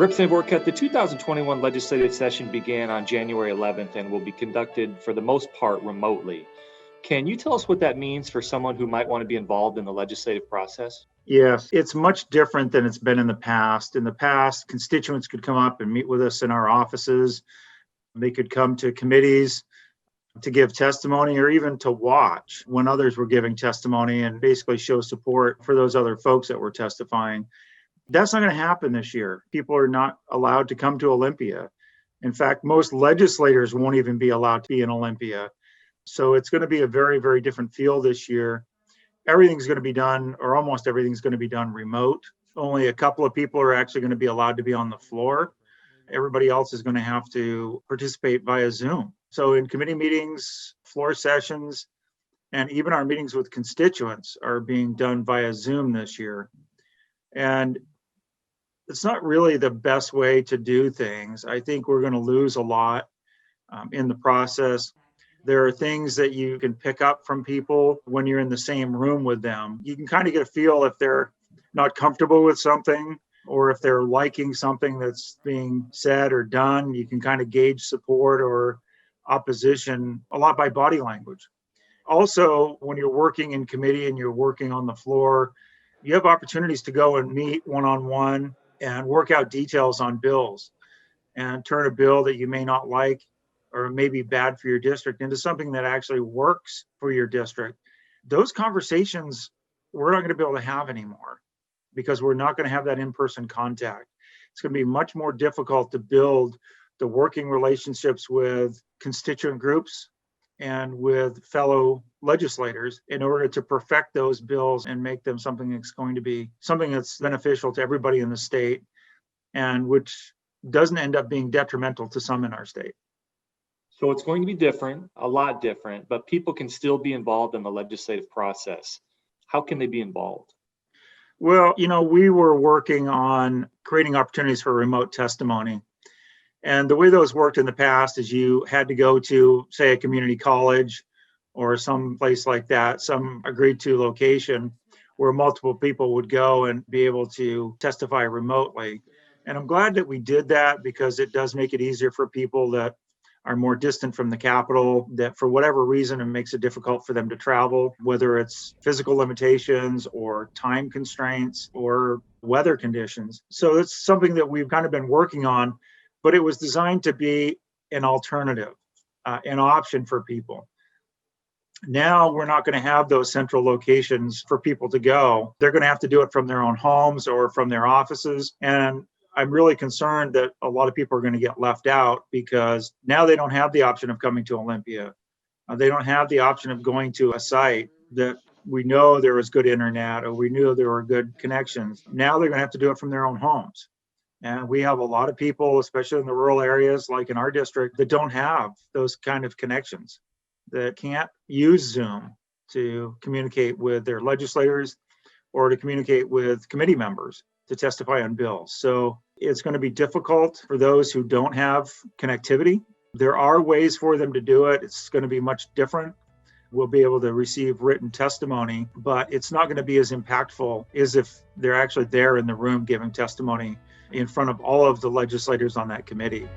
Representative Orcutt, the 2021 legislative session began on January 11th and will be conducted for the most part remotely. Can you tell us what that means for someone who might want to be involved in the legislative process? Yes, it's much different than it's been in the past. In the past, constituents could come up and meet with us in our offices. They could come to committees to give testimony or even to watch when others were giving testimony and basically show support for those other folks that were testifying. That's not going to happen this year. People are not allowed to come to Olympia. In fact, most legislators won't even be allowed to be in Olympia. So it's going to be a very, very different feel this year. Everything's going to be done, or almost everything's going to be done remote. Only a couple of people are actually going to be allowed to be on the floor. Everybody else is going to have to participate via Zoom. So in committee meetings, floor sessions, and even our meetings with constituents are being done via Zoom this year. And it's not really the best way to do things. I think we're going to lose a lot in the process. There are things that you can pick up from people when you're in the same room with them. You can kind of get a feel if they're not comfortable with something or if they're liking something that's being said or done. You can kind of gauge support or opposition a lot by body language. Also, when you're working in committee and you're working on the floor, you have opportunities to go and meet one-on-one and work out details on bills and turn a bill that you may not like or may be bad for your district into something that actually works for your district. Those conversations we're not going to be able to have anymore because we're not going to have that in-person contact. It's going to be much more difficult to build the working relationships with constituent groups and with fellow legislators in order to perfect those bills and make them something that's going to be something that's beneficial to everybody in the state and which doesn't end up being detrimental to some in our state. So it's going to be different, a lot different, but people can still be involved in the legislative process. How can they be involved? Well, we were working on creating opportunities for remote testimony. And the way those worked in the past is you had to go to, say, a community college or some place like that, some agreed to location where multiple people would go and be able to testify remotely. And I'm glad that we did that because it does make it easier for people that are more distant from the Capitol, that for whatever reason, it makes it difficult for them to travel, whether it's physical limitations or time constraints or weather conditions. So it's something that we've kind of been working on, but it was designed to be an alternative, an option for people. Now we're not going to have those central locations for people to go. They're going to have to do it from their own homes or from their offices. And I'm really concerned that a lot of people are going to get left out because now they don't have the option of coming to Olympia. They don't have the option of going to a site that we know there is good internet or we knew there were good connections. Now they're going to have to do it from their own homes. And we have a lot of people, especially in the rural areas, like in our district, that don't have those kind of connections, that can't use Zoom to communicate with their legislators or to communicate with committee members to testify on bills. So it's going to be difficult for those who don't have connectivity. There are ways for them to do it. It's going to be much different. We'll be able to receive written testimony, but it's not going to be as impactful as if they're actually there in the room giving testimony in front of all of the legislators on that committee.